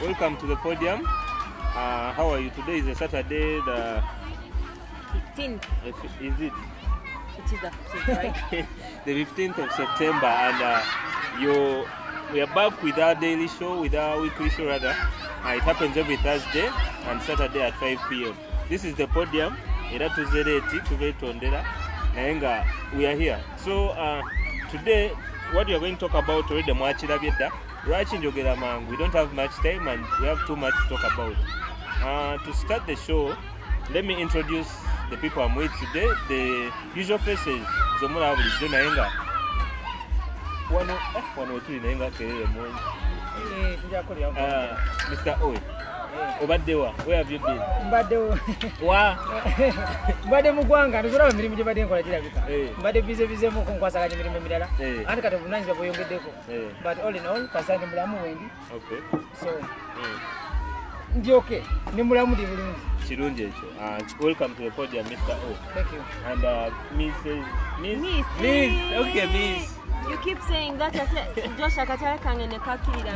Welcome to the podium. How are you? Today is a Saturday, the 15th. Is it? It is the 15th, right? The 15th of September, and we are back with our daily show, with our weekly show rather. It happens every Thursday and Saturday at 5 p.m. This is the podium. We are here. So today, what we are going to talk about already, we don't have much time and we have too much to talk about. To start the show, let me introduce the people I'm with today. The usual faces. Mr. Owen. Obadewa, where have you been? Mbadeo. Wa. Mbade mugwanga nzura mirimu jibade nkola kirabika. Mbade bize mu kunkwasa kati mirimu mirala. Andi kati bunanzi baboyongedeko. But all in all, kasande mulamu wendi. Okay. So. Ndi okay. Ni mulamu di bulungi. Kirungi ekyo. Welcome to the podium, Mr. O. Thank you. And Miss. Okay, Miss. You keep saying that. Josh akatara kangene kakirira.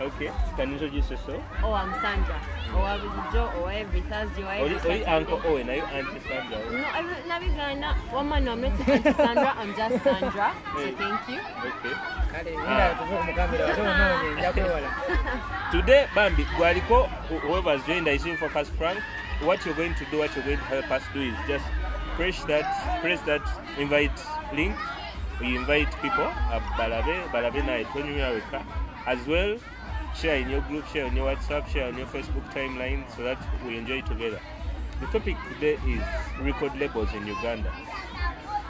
Okay, can you introduce yourself? Oh, I'm Sandra. Or every Thursday, or every Saturday. Uncle Owen, are you Auntie Sandra? No, woman, I'm not Auntie Sandra, I'm just Sandra. So thank you. Okay. Today, Bambi, whoever's joined us in Focus Frank, what you're going to do, what you're going to help us do is just press that invite link. We invite people, as well. Share in your group, share on your WhatsApp, share on your Facebook timeline so that we enjoy together. The topic today is record labels in Uganda.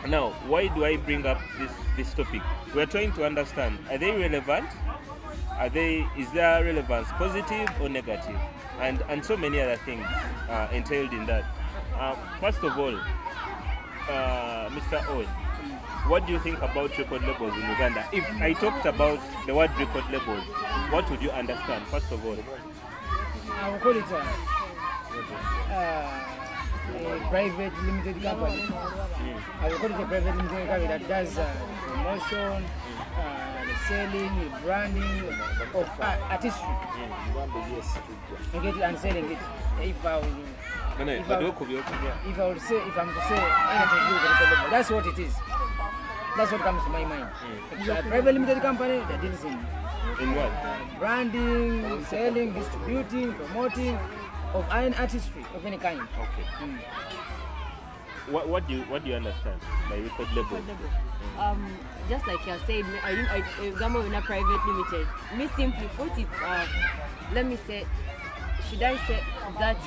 Now, why do I bring up this topic? We're trying to understand, are they relevant? Is their relevance positive or negative? And so many other things entailed in that. First of all, Mr. Owen, what do you think about record labels in Uganda? If I talked about the word record labels, what would you understand, first of all? I will call it a private limited company. I will call it a private limited company that does promotion, the selling, the branding of artistry. You get it, and selling it. If I'm to say anything to do with record label, that's what it is. That's what comes to my mind. A private limited company that deals in what? Branding, selling, distributing, promoting of iron artistry of any kind. Okay. What do you understand by record label? Just like you said, Uganda is not private limited. Me simply put it, let me say, should I say that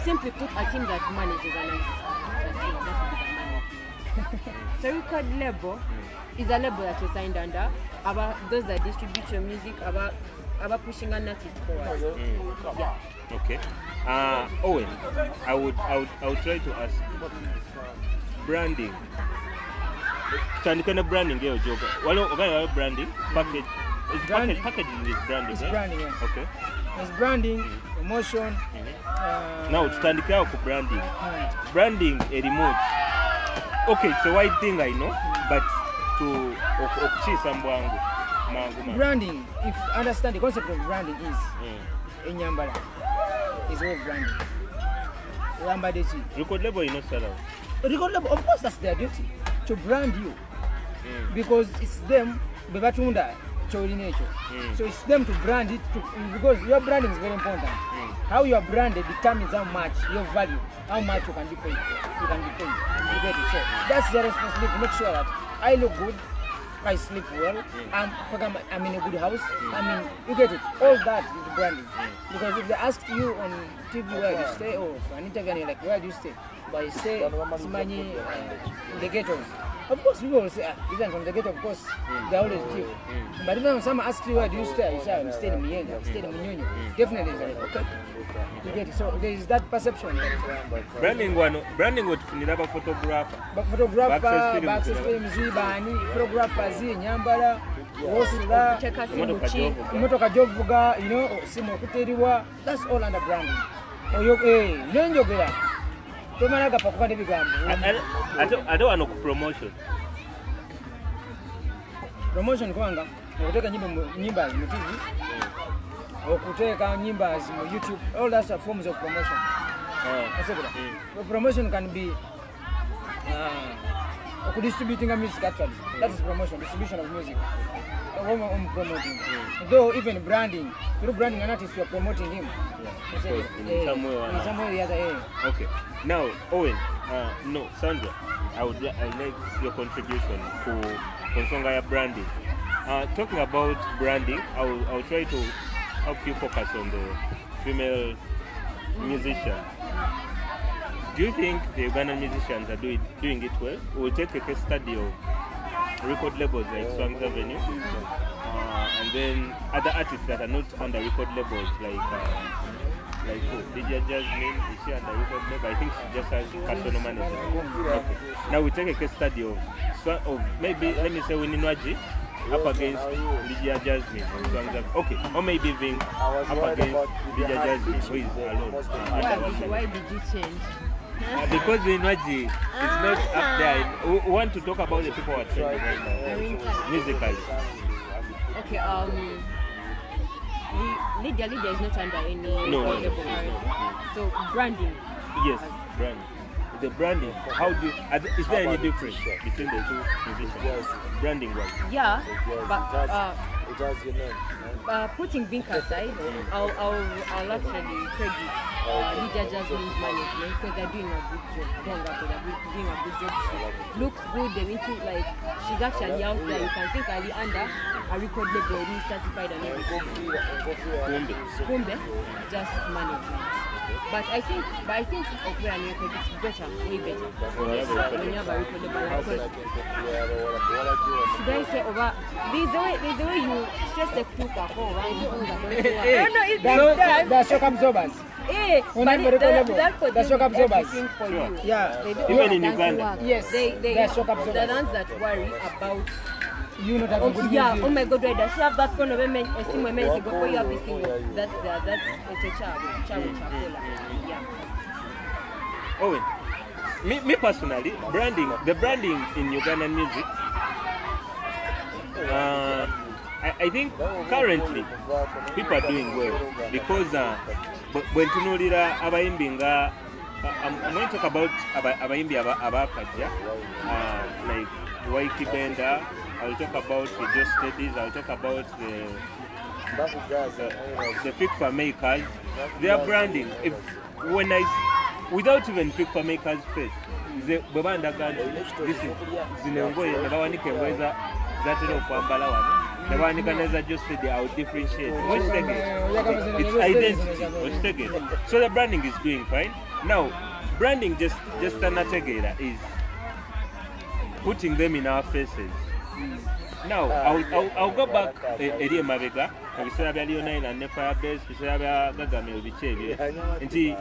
simply put a team that manages an artist. So record label is a label that you signed under about those that distribute your music, about pushing an artist forward. Yeah. Okay. Owen, I would try to ask branding. Can branding get a job? Well, branding package. Packaging is branding. It's branding. Yeah. Okay. It's branding, promotion. Now stand for branding. Branding a remote. Okay, it's a wide thing I know, but to branding, if you understand the concept of branding is in Nyambala, is all branding. Record label is not sellable. Record label, of course, that's their duty to brand you because it's them. So it's them to brand it because your branding is very important. How you are branded determines how much your value, how much you can be paid. You get it. So that's their responsibility to make sure that I look good, I sleep well, I'm in a good house. I mean, you get it. All that is branding. Because if they ask you on TV where you stay or an interview and you're like, where do you stay? But you say, Simani, the ghettos. Of course, people will say, even from the ghetto, of course, they're always cheap. But if someone asks you where do you stay, you say, I'm staying in Mienga, I'm staying in Minyonyo. Definitely, okay. You get it. So there is that perception. Branding would finish up a photographer. But photographer, access film, bani, photographers, Nyambala, Wosula, Motoka Jovuga, you know, Simo Kuteriwa, that's all under branding. Oh, you I don't want no promotion. Promotion kwanga ukuteka nyimba mu TV, ukuteka nyimba mu YouTube, all those are forms of promotion. Promotion can be distributing a music actually. That is promotion, distribution of music. Promoting. Though even branding, through branding an artist, you are promoting him. In some way or the other. Okay. Now, Owen, no, Sandra, I would like your contribution to Konsongaya branding. Talking about branding, I'll try to help you focus on the female musician. Do you think the Ugandan musicians are doing it well? We'll take a case study of record labels like Swang's Avenue, and then other artists that are not under record labels like who? DJ Jasmine, is she under record label? I think she just has personal manager. Okay. Now we take a case study of maybe, let me say, Wininwaji up against DJ Jasmine. Okay, or maybe Ving up against DJ Jasmine, who is alone. Why did you change? Because Wininwaji is not up there. We want to talk about the people who are trending right now, musically. Okay, Lydia is not under any label. So branding. Yes, branding. The branding. How do? Is there any difference between the two musicians? Yes. Branding wise. Yeah, but it has your name. Putting Vink aside, I'll actually credit Lydia Jasmine's management because they're doing a good job. They're doing a good job. She looks good. They're into she's actually out there. You can think Ali under a record label, really certified and everything. Kumbe, just management. But I think Opera and record it's better, way better. When you have a record label, should I say over? There's the way you stress the crew for the shock absorbers. The shock absorbers. Yeah. Even in Uganda. Yes. The shock absorbers. The ones that worry about. You not having good music. Yeah, oh my God, right. Does she have that phone of a man? I see my men go for you have this thing. That's a child. Yeah. Owen, me personally, the branding in Ugandan music, I think currently people are doing well because when tunulira abayimbi nga I'm going to talk about abayimbi abakaja like Waiki Benda. I'll talk about the Just Studies. I'll talk about the FIFA makers. Their branding. Without even FIFA makers' face, this is Zinengoye. Nebawanika Weza Zatero Kwambala one. Nebawanika Neza Just Study. I'll differentiate. It's identity. So the branding is doing fine. Now, branding just together is putting them in our faces. Now, I'll go back eri emabega ebiseera bya Lionel and Firebase ebiseera bya Gagame ebikyebyo nti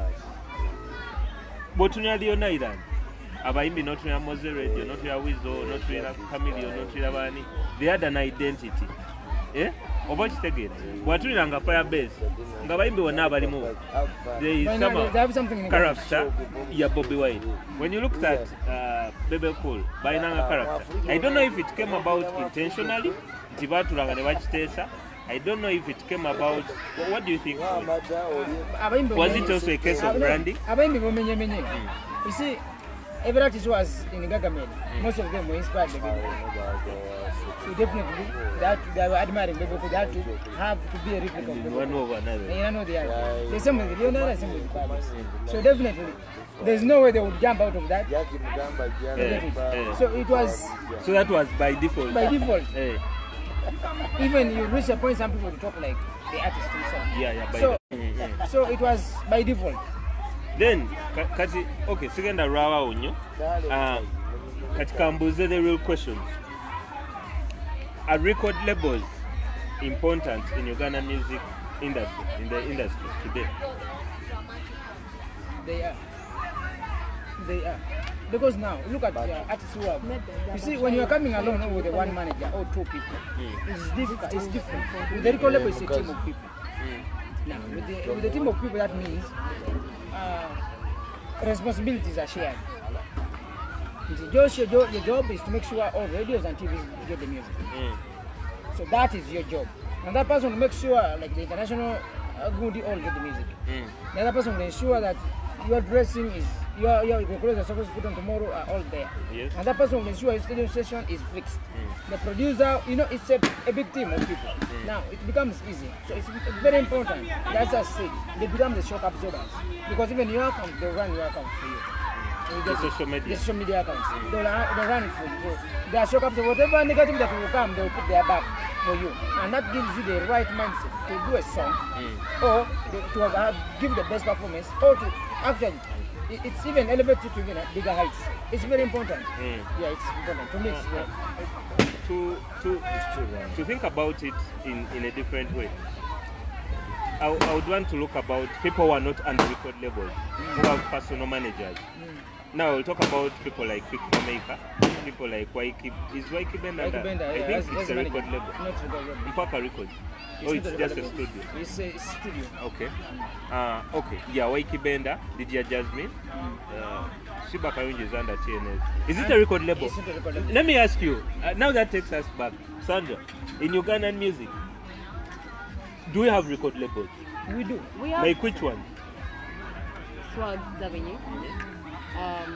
bw'otunula Lionel abayimbi n'otunula Moze Radio n'otunula Wizo n'otunula Chameleon n'otunula baani they had an identity oba kitegeera bw'atunulanga Firebase nga abayimbi bonna abalimu there is some character ya Bobby Wine. When you looked at Bebe Cool balinanga character, I don't know if it came about intentionally tibatulanga ne bakiteesa. I don't know if it came about. What do you think? Was it also a case of branding? You see, every artist was in Gagamed. Most of them were inspired by Bebe. So definitely, they were admiring Bebe. They had to have to be a replica of Bebe. One over another. You know they are. The same with the Leonardo, the same with the Fabulous. So definitely, there's no way they would jump out of that. So it was. So that was by default. By default. Even you reach a point, some people talk like the artist himself. So it was by default. Then, okay, second rawa unyo. Katika mbuze the real questions. Are record labels important in Uganda music industry, in the industry today? They are. Because now, look at artists who have. You see, when you are coming alone with one manager or two people, it's difficult. It's different. With the record label, it's a team of people. Now, with the team of people, that means responsibilities are shared. Your job is to make sure all radios and TVs get the music. So that is your job. And that person will make sure, like the international good, all get the music. The other person will ensure that your dressing is, your clothes are supposed to put on tomorrow are all there. Yes. And that person will ensure your studio session is fixed. The producer, it's a big team of people. Now it becomes easy. So it's very important. That's a said. They become the shock absorbers. Because even your account, they'll run your account for you. The social media. The social media accounts. They'll run it for you. So they are shock absorbers. Whatever negative that will come, they'll put their back for you. And that gives you the right mindset to do a song or to give the best performance or to actually, it's even elevated to even bigger heights. It's very important. Yeah, it's important. To me, it's to think about it in a different way. I would want to look about people who are not under record labels, who have personal managers. Now we'll talk about people like Fix Maker, people like Waiki. Is Waiki Benda? I think it's a record label. Not record label. Mpaka Record. Oh, it's just a studio. It's a studio. Okay. Okay. Yeah, Waiki Benda, DJ Jasmine. Shiba Karunji is under TNS. Is it a record label? It's not a record label. Let me ask you. Now that takes us back, Sandra. In Ugandan music, do we have record labels? We do. We have Like which one? Swag Avenue. Black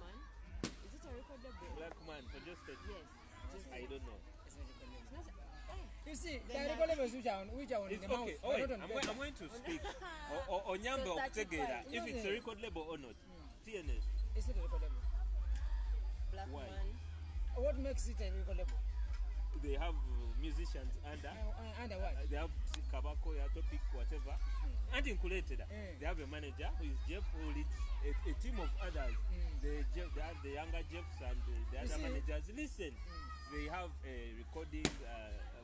Man. Is it a record label? Black Man, for just a... Yes. I don't know. You see, the record labels which are on It's the mouth. okay. but Oh, wait, not on the paper. I'm going to speak. Or Nyambe or Kutegeda, if it's a record label or not. TNS. It's not a record label. Black Why? Man. What makes it a record label? They have musicians under. Under what? They have Kabako, Topic, whatever. And included, they have a manager who is Jeff, who leads a team of others. They have the younger Jeffs and the other managers. Listen, they have a recording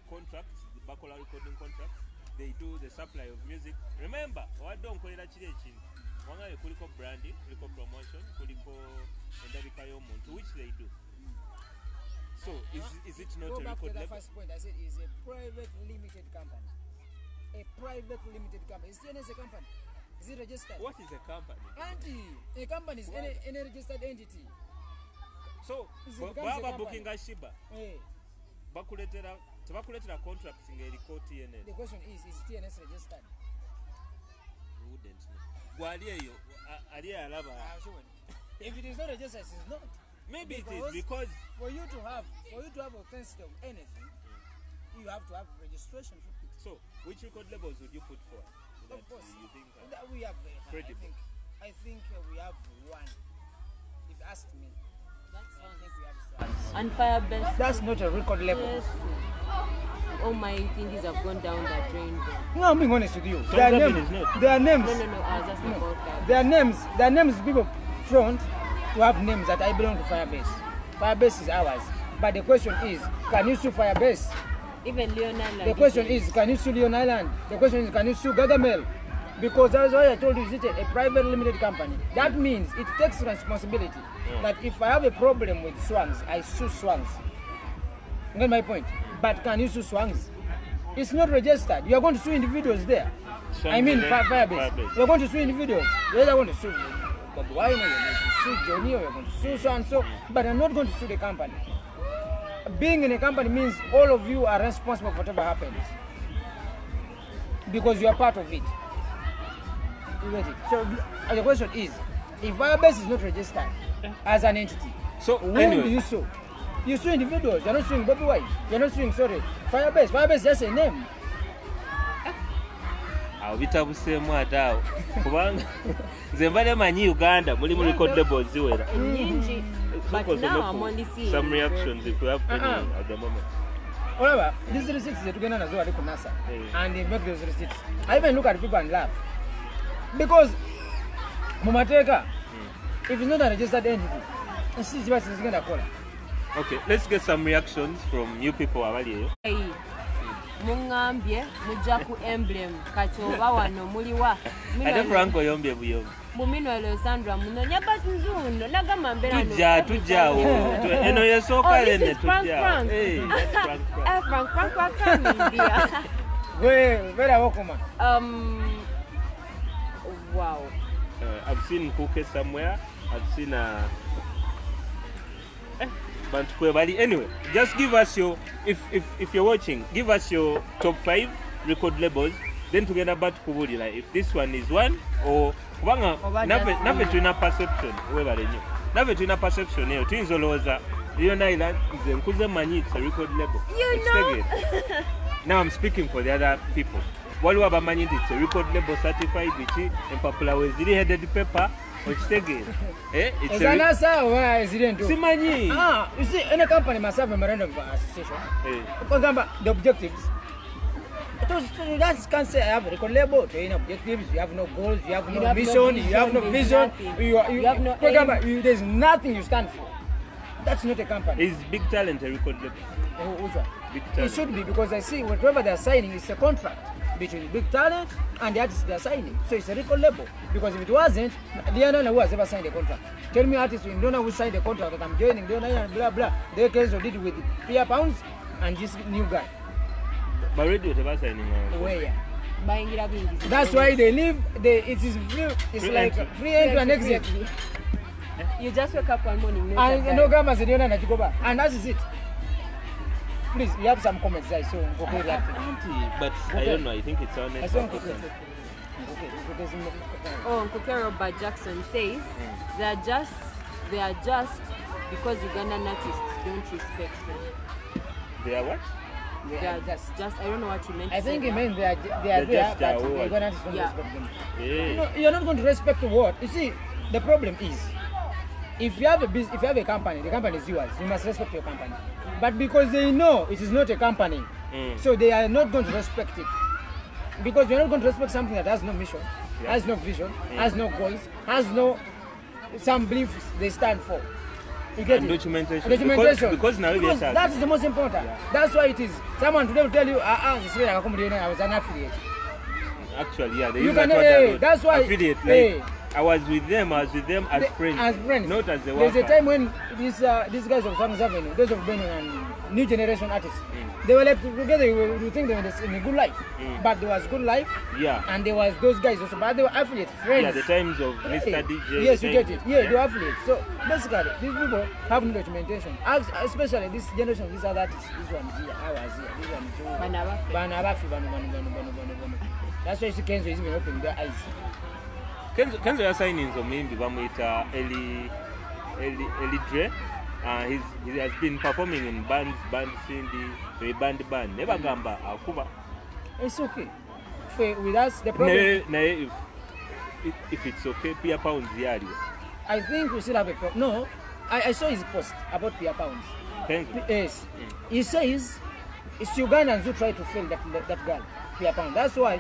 contract, the Bacola recording contract. They do the supply of music. Remember, what don't call it actually? One kuliko branding, kuliko promotion, kuliko endabika yomuntu, which they do. So, is it not Go a back to record the label? first point. I said it's a private limited company. A private limited company. Is TNS a company? Is it registered? What is a company? A company is any registered entity. So, It becomes a baba company. booking a Shiba, tebakuletera contracts ng'eriko TNS. The question is TNS registered? You wouldn't know. Gwali eyo, ali alaba. If it is not registered, it's not. Maybe it is because for you to have authenticity of anything, you have to have registration for it. so which record labels would you put for? Of course, You think that we have. credible. I think we have one. If you ask me, That's I one. think we have one. And Firebase. That's not a record label. Yes. All my thingies have gone down that drain. No, I'm being honest with you. Their names. Their names. No. Just about that. Their names people front to have names that I belong to Firebase. Firebase is ours. But the question is, can you sue Firebase? Even Leon Island. The question is, can you sue Leon Island? The question is, can you sue Gargamel? Because that's why I told you, it's a private limited company. That means it takes responsibility. That if I have a problem with Swangs, I sue Swangs. You get my point? But can you sue Swangs? It's not registered. You are going to sue individuals there. I mean, Firebase. You are going to sue individuals. You're either going to sue Bob Wine, you're going to sue Johnny, or you're going to sue so and so. But I'm not going to sue the company. Being in a company means all of you are responsible for whatever happens. Because you are part of it. You get it? So the question is, if Firebase is not registered as an entity, So when anyway, do you sue? You sue individuals. You're not suing Bobby White. You're not suing, Firebase. Firebase is just a name. bitabuseemu ate awo kubanga nze mbadde manyi Uganda mulimu record labels ziwera. Nyingi. But now I'm only seeing some reactions if you have any at the moment. However, these receipts that together as well are NASA, and they make those receipts. I even look at people and laugh because Mumateka, if it's not a registered entity, it's just going to call it. Okay, let's get some reactions from you people abali eyo. Mungambye mujja ku emblem kachoba wano muliwa Ate Franco yombye buyombi. Mumino leo Sandra munonya but nzuno nagama mbera no Tujjawo eno yesooka lene tujjawo. Frank Kamidia. Very welcome. Wow. I've seen Kuke somewhere. I've seen Bantu anyway, just give us your if you're watching, give us your top 5 record labels. Then together but like if this one is one or nave tuina perception webale nyo. Nave tuina perception eyo tuyinza olowooza Lionel nze nkuze manyi it's a record label. You know. Now I'm speaking for the other people. Waliwo abamanyi nti it's a record label certified biki empapula weziri headed paper okitegeera. It's a simanyi. You see, any company must have a memorandum of association. For example, the objectives. So you just can't say I have a record label, you have objectives, you have no goals, you have no mission, you have no vision, you have no for example, there's nothing you stand for. That's not a company. Is Big Talent a record label? Which one? Big Talent. It should be, because I see whatever they're signing is a contract between Big Talent and the artists they're signing. So it's a record label. Because if it wasn't, they don't know who has ever signed a contract. Tell me artists who don't know who signed a contract that I'm joining, they don't know, blah blah. They case did it with Pia Pounds and this new guy. But radio never signing. Where? Buying That's why they live. It is free. It's free like entry. Free entry and exit. You just wake up one morning. And no government said, and that is it. Please, you have some comments there, so okay, but I don't know. I think it's honest. Oh, Uncle Robert Jackson says they are just because Ugandan artists don't respect them. They are what? They are just I don't know what you meant. I think he meant they are there, just but Ugandan artists don't respect them. You're not going to respect what? You see, the problem is, if you have a company, the company is yours. You must respect your company. But because they know it is not a company, so they are not going to respect it. Because you're not going to respect something that has no mission, has no vision, has no goals, has no some beliefs they stand for. You get and it? Documentation. Because now that is the most important. That's why it is. Someone today will tell you, I was an affiliate. Actually, yeah, they you use can, that that's why affiliate. Like, I was with them as friends. As friends. Not as the worker. There's a time when these guys of Sandra Orente, those of Benin and new generation artists, they were like together, you think they were in a good life. But there was good life. Yeah. And there was those guys also, but they were affiliates, friends. Yeah, the times of Mr. DJ. Yes, you get it. Yeah, they were affiliates. So basically, these people have no documentation. Especially this generation, these other artists. This one is here, I was here, this one is here. Banabafi. That's why you see Kenzo is even opening their eyes. Kenzo ya signings omimbi bamwita Eli Dre. He has been performing in band Cindy, band. Never gamba akuba. It's okay. With us, the problem. If it's okay, Pia Pounds yari. I think we still have a problem. No, I saw his post about Pia Pounds. Yes, he says it's Ugandans who try to fail that girl, Pia Pounds. That's why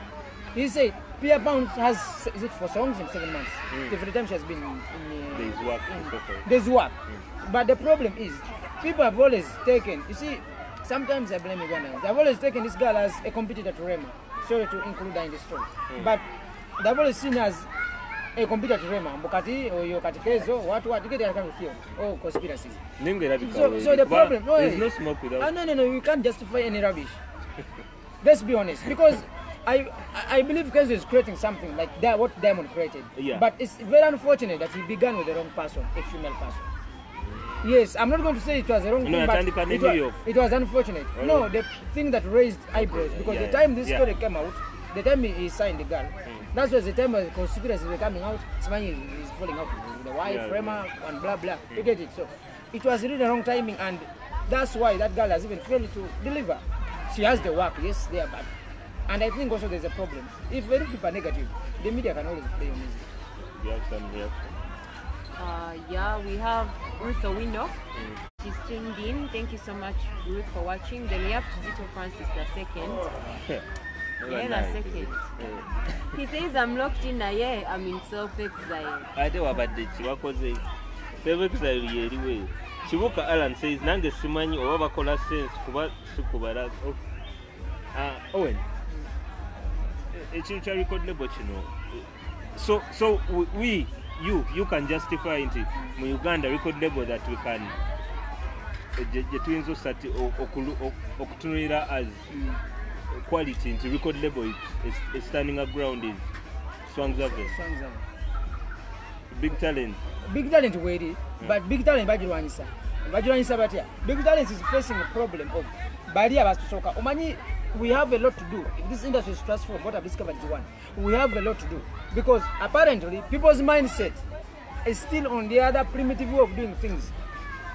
he said Pia Pounds has, is it 4 songs in 7 months? Every time she has been in there's work. But the problem is, people have always taken, you see, sometimes I blame Ugandans. They've always taken this girl as a competitor to Rema. Sorry to include her in the story. But they've always seen her as a competitor to Rema. Bukati or Yokatikezo, what, you get that kind of feel. Oh, conspiracies. So the problem, no, there's no smoke without. No, you can't justify any rubbish. Let's be honest, because I believe Kenzo is creating something like that, what Diamond created. Yeah. But it's very unfortunate that he began with the wrong person, a female person. Yes, I'm not going to say it was the wrong thing, but it was unfortunate. No, the thing that raised eyebrows, because the time this story came out, the time he signed the girl, that was the time the conspiracies were coming out. Smani is falling out with the wife, Rema, and blah blah. You get it? So it was really the wrong timing, and that's why that girl has even failed to deliver. She has the work, yes, they are bad. And I think also there's a problem. If very people are negative, the media can always play your music. You have some reaction? Yeah, we have Ruth Owino. She's tuned in. Thank you so much, Ruth, for watching. Then we have Tizito Francis the second. He says, I'm locked in a year. I'm in self-exile. I don't know about this. Self-exile anyway. Chibuka Alan says, Nange Simanyi or Wabakola sense Kuba Sukubaras. Owen. It's a record label, you know. So you can justify it in Uganda record label that we can twins sati okutunira as quality into record label is standing up ground is Swangzave. Big talent wait, but Big Talent badiri wanisa. bajulanyisa batya. Big Talents is facing a problem of barrier basoka. Omanyi, we have a lot to do. If this industry is transformed, what I've discovered is one. We have a lot to do because apparently people's mindset is still on the other primitive way of doing things.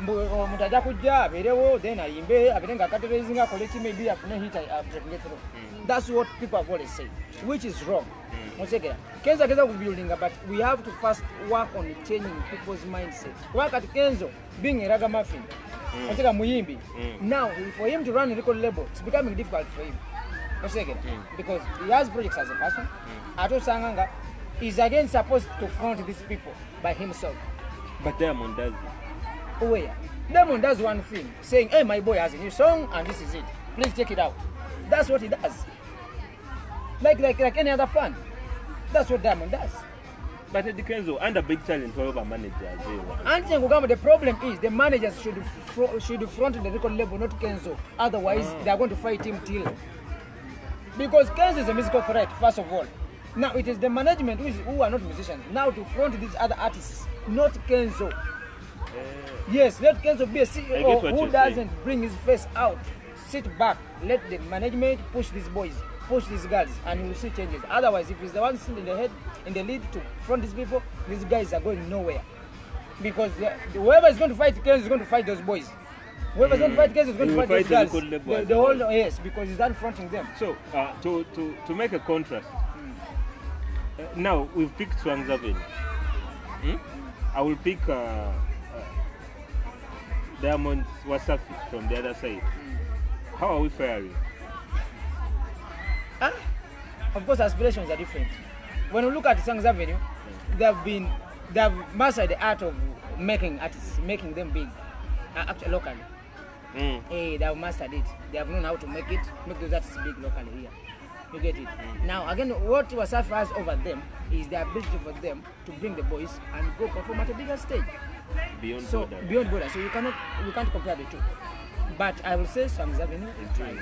Mutaja kujja aberewo then ayimbe aberenga akaterezinga koleki maybe afune hit after get through. That's what people have always said, which is wrong. Musekera Kenzo keza kubuilding, but we have to first work on changing people's mindset. Work at Kenzo being a ragamuffin, Museka muyimbi. Now for him to run a record label, it's becoming difficult for him. Musekera because he has projects as a person. Ato Sanganga is again supposed to front these people by himself. But Diamond does. Where Diamond does one thing, saying, "Hey, my boy has a new song and this is it. Please check it out." That's what he does. Like any other fan. That's what Diamond does. But it depends on under Big Talent whoever managers. And the problem is the managers should front the record label, not Kenzo. Otherwise, they are going to fight him till. Because Kenzo is a musical threat, first of all. Now it is the management who are not musicians now to front these other artists, not Kenzo. Yes, let Kenzo be a CEO who doesn't bring his face out. Sit back, let the management push these boys, push these girls, and you will see changes. Otherwise, if he's the one sitting in the lead to front these people, these guys are going nowhere. Because whoever is going to fight Kenzo is going to fight those boys. Whoever is going to fight Kenzo is going to fight those girls. The whole, yes, because he's not fronting them. So, to make a contrast, now we've picked Swang's Avenue. I will pick Diamond Wasafi from the other side. How are we faring? Of course, aspirations are different. When we look at Swang's Avenue, they have mastered the art of making artists, making them big, actually locally. They have mastered it. They have known how to make those artists big locally here. You get it? Now, again, what Wasafi has over them is the ability for them to bring the boys and go perform at a bigger stage. Beyond border. So we can't compare the two. But I will say Swang's Avenue is trying.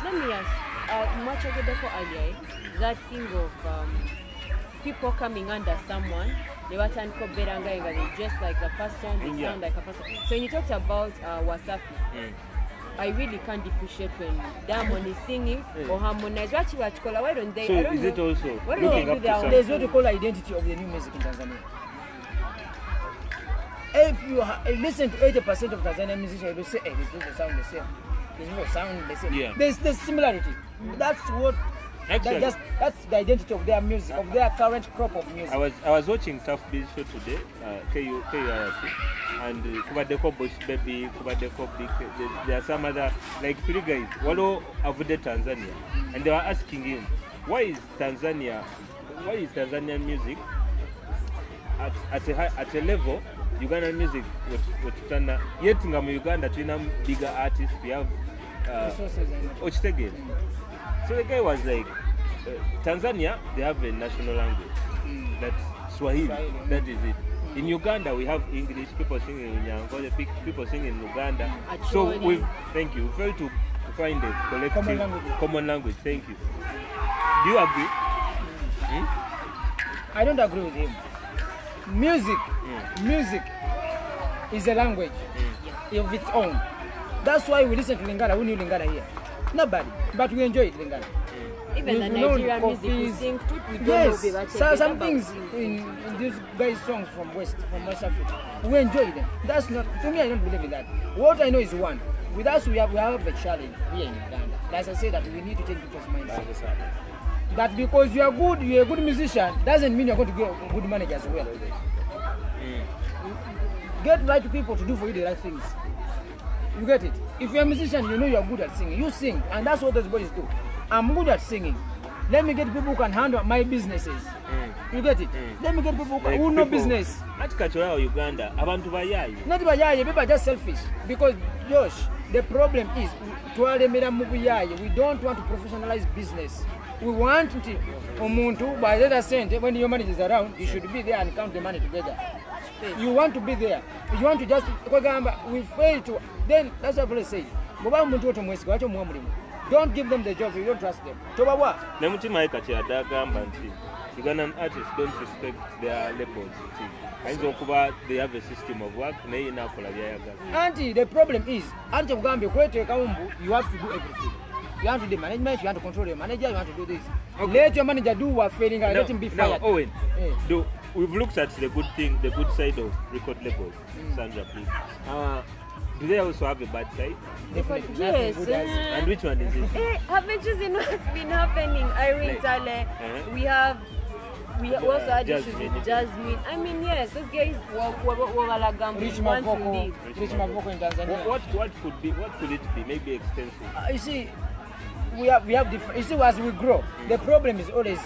Let me ask, much of the earlier, that thing of people coming under someone, they were trying to better and they dress like a person, they sound like a person. So when you talked about Wasafi, I really can't differentiate when Diamond is singing or harmonize. Why don't they? So I don't is know. it also What do they do there? There's what you call identity of the new music in Tanzania. If you listen to 80% of Tanzanian musicians, you will say, hey, this doesn't sound the same. This doesn't sound the same. Yeah. There's similarity. That's what. That's the identity of their music, of their current crop of music. I was watching Tough Beat show today, KURC, and Kubadeko Bush Baby, Kubadeko Big. There are some other like three guys. Walo avoided Tanzania, and they were asking him, why is Tanzanian music at a level Ugandan music with Tana? Yet in Uganda, Tina bigger artists. We have Ochtegel. So the guy was like, Tanzania, they have a national language. That's Swahili. That is it. In Uganda, we have English, people singing in Angola, people singing in Uganda. So we failed to find a collective common language. Thank you. Do you agree? I don't agree with him. Music is a language of its own. That's why we listen to Lingala. Who knew Lingala here? Nobody. But we enjoy it, Lingala. Even the Nigerian music we sing too, we don't know. So some things in these guys' songs from West Africa, we enjoy them. That's not, to me, I don't believe in that. What I know is one. With us, we have a challenge here in Uganda. As I said, that we need to change people's minds. That because you're a good musician, doesn't mean you're going to get a good manager as well. Get right people to do for you the right things. You get it? If you're a musician, you know you're good at singing. You sing, and that's what those boys do. I'm good at singing. Let me get people who can handle my businesses. You get it? Let me get people who know business. Not Uganda. Not people are just selfish. Because, Josh, the problem is, we don't want to professionalize business. We want to, by the other cent, when your money is around, you should be there and count the money together. You want to be there. You want to just, we fail to, then that's what I say. Don't give them the job if you don't trust them. Tobawa. Nemutima Ekachi adagamba nti Ugandan artists don't respect their labels. Ayinza okuba they have a system of work naye nakola byayagala. Auntie, the problem is, Auntie Mugambi, you have to do everything. You have to do management, you have to control your manager, you have to do this. Okay. Let your manager do what failing and let him be fired. Now, Owen, we've looked at the good thing, the good side of record labels. Sandra, please. Do they also have a bad side? Yes. And which one is it? Haven't you seen what's been happening? Irene Tale. We also had issues with Jasmine. I mean, yes, those guys were Rich Mavoko in Tanzania. What could it be? Maybe expensive. You see, we have different. You see, as we grow, the problem is always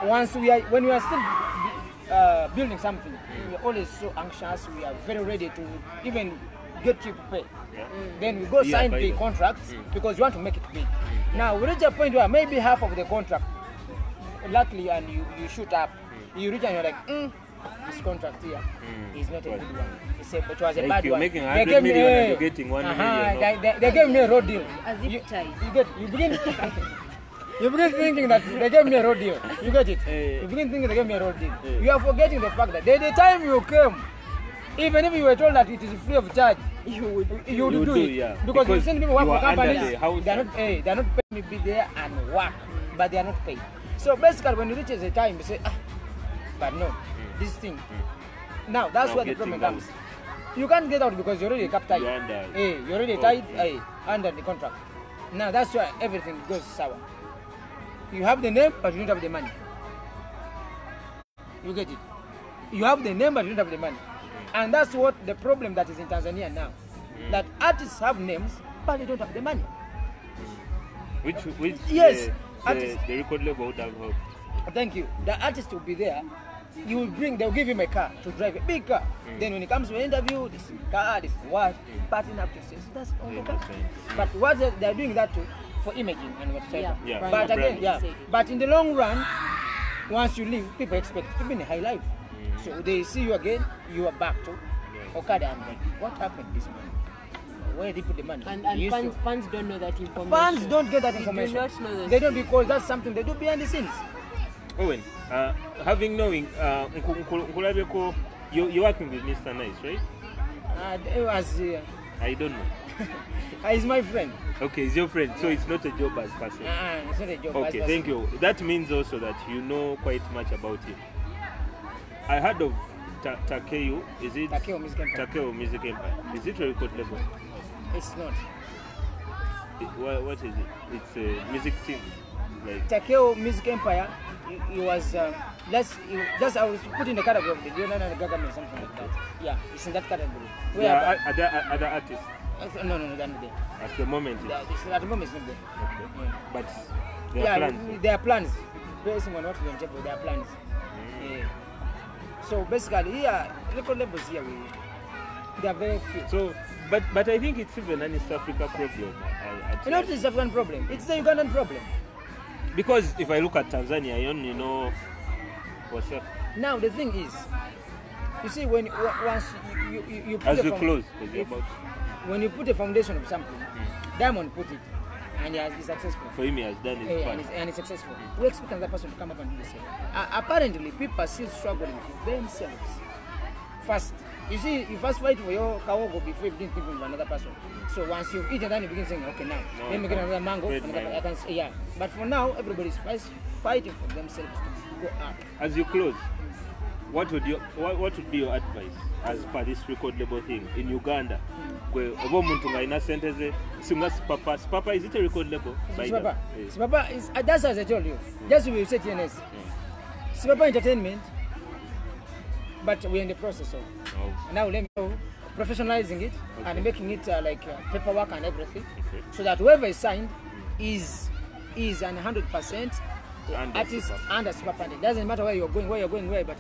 when we are still building something, we are always so anxious. We are very ready to even get cheap pay. Yeah. Then we go sign the contracts because we want to make it big. Now we reach a point where maybe half of the contract, luckily, and you shoot up, you reach and you're like, this contract here is not a good one. It was a bad you're one. Making 100 million and you're getting 1 million. They gave me a road deal. As if tight. You begin thinking that they gave me a road deal. You get it? You begin thinking they gave me a road deal. You are forgetting the fact that the time you came, even if you were told that it is free of charge, you would do it. Yeah. Because you send people work for companies, they are not paying me be there and work, but they are not paid. So basically, when you reach a time, you say, but no, this thing. Now that's where the problem comes. You can't get out because you're already captive. You're already tied under the contract. Now that's why everything goes sour. You have the name, but you don't have the money. You get it? You have the name, but you don't have the money. And that's what the problem that is in Tanzania now. That artists have names, but they don't have the money. Which yes, the record label would have helped. Thank you. The artist will be there. They'll give him a car to drive, a big car. Then when he comes to an interview, this car, this what, parting up to say, that's all the car. But what they're doing that too for imaging and whatsoever. Yeah. But again, but in the long run, once you leave, people expect to be in a high life. So they see you again, you are back to Okada and like, what happened this month? Where did he put the money? And fans don't know that information. Fans don't get that information. They do not know this. They don't, because that's something they do behind the scenes. Owen, having knowing, you're working with Mr. Nice, right? It was, I don't know. He's my friend. Okay, he's your friend, so it's not a job as person. It's not a job okay, thank you. That means also that you know quite much about him. I heard of Takeo. Is it Takeo Music Empire? Takeo Music Empire. Is it a record label? It's not. What is it? It's a music team. Like Takeo Music Empire. It was I was put in the category of the Uganda government, something like that. Yeah, it's in that category. Other artists? No, they're not there. At the moment? At the moment, it's not there. Okay. Yeah. But there are plans? There are plans. Based on what we're on table, there are plans. Yeah. So basically, record labels here, they are very few. So, but I think it's even an East Africa problem. It's not the East African problem, it's the Ugandan problem. Because if I look at Tanzania, I only know what's up. Now the thing is, you see, once you put as we close, when you put a foundation of something, Diamond put it, and he's successful. For him, he has done his part. And he's successful. We expect another person to come up and do the same. Apparently, people are still struggling with themselves. First, you see, you first fight for your kawogo before you begin thinking of another person. So once you've eaten, then you begin saying, okay, now let me get another mango. I can say, yeah. But for now, everybody's fighting for themselves to go up. As you close, what would be your advice as per this record label thing in Uganda? Papa, is it a record label? Papa is, that's as I told you. Just we say TNS. Papa Entertainment, but we're in the process of now let me know, professionalizing it and making it like paperwork and everything, so that whoever is signed is an 100% artist under Papa. It doesn't matter where you're going, but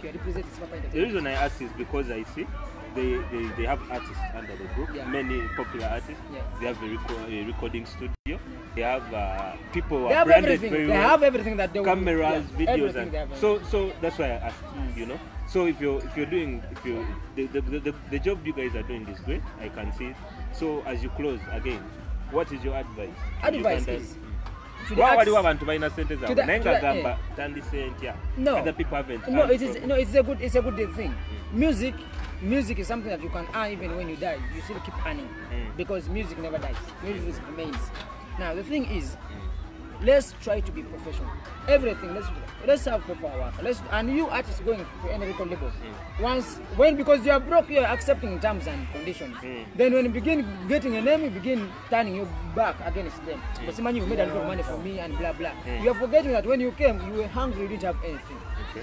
you're representing Papa Entertainment. The reason I ask is because I see they have artists under the group, many popular artists. They have a recording studio. They have people who are branded very well. They have everything that they cameras, videos, and so that's why I asked. You know, so if you're doing the job you guys are doing is great. I can see it. So as you close again, what is your advice? Advice is to the artists. abantu balina sente zaabwe naye nga gamba tandise ntya other people haven't it's a good thing. Music is something that you can earn even when you die. You still keep earning because music never dies. Music remains. Now the thing is, let's try to be professional. Everything, let's have proper work. And you artists going to any record label, because you are broke, you are accepting terms and conditions. Then when you begin getting a name, you begin turning your back against them. Because you made a lot of money for me and blah blah. You are forgetting that when you came, you were hungry, you didn't have anything.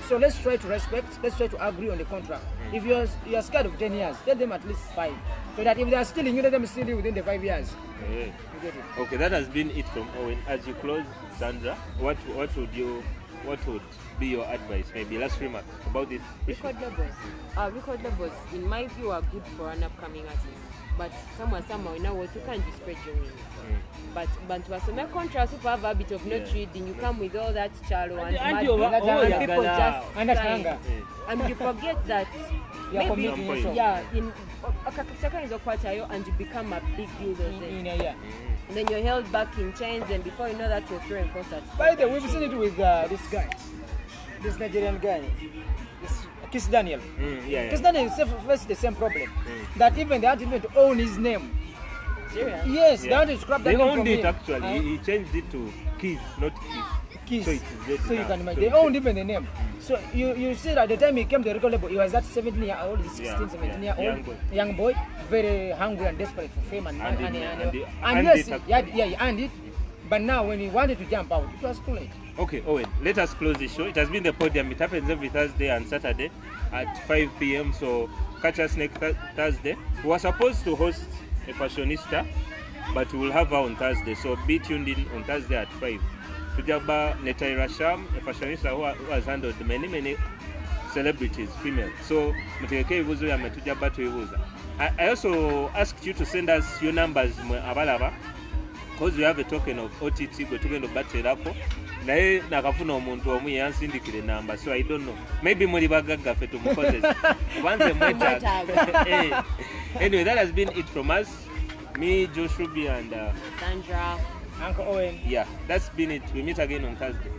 So let's try to respect, let's try to agree on the contract. If you are scared of 10 years, tell them at least 5. So that if they are stealing, you let them steal you within the 5 years. You get it? Okay, that has been it from Owen. As you close, Sandra, what would be your advice, maybe last remark about this issue? Record labels, in my view, are good for an upcoming artist. But somehow, you know what, you can't just spread your wings. But to assume a contrast, you have a bit of not reading, you come with all that shallow and people just sign. And you forget that maybe in a second is a quarter and you become a big deal then. And then you're held back in chains, and before you know that, you're throwing concerts. By the way, we've seen it with this guy, this Nigerian guy, Kiss Daniel. Kiss Daniel faced the same problem. That even they had to own his name. Serious? Yes, they had to scrap that name from owned it him. actually. He changed it to Kiss, not Kiss. So you can imagine. They So owned even the name. So you see that the time he came to the record label, he was that 17-year-old, 16, 17-year-old young boy, very hungry and desperate for fame and money. And yes, he earned it. But now when he wanted to jump out, it was too late. Okay, Owen, let us close the show. It has been the Podium. It happens every Thursday and Saturday at 5 p.m. So catch us next Thursday. We were supposed to host a fashionista, but we will have her on Thursday. So be tuned in on Thursday at 5. Tujaba Netaira Sham, a fashionista who has handled many celebrities, female. So mutegeke ibibuzo ya metujaba tuibuza. I also asked you to send us your numbers abalaba, because we have a token of OTT but tugendo battle hapo. Naye nakafuna omuntu omu yansindikire number, so I don't know. Maybe muri bagagga fe tumukozes. Wanze mwetag. Anyway, that has been it from us. Me, Josh, Ruby and Sandra, Uncle Owen. Yeah, that's been it. We meet again on Thursday.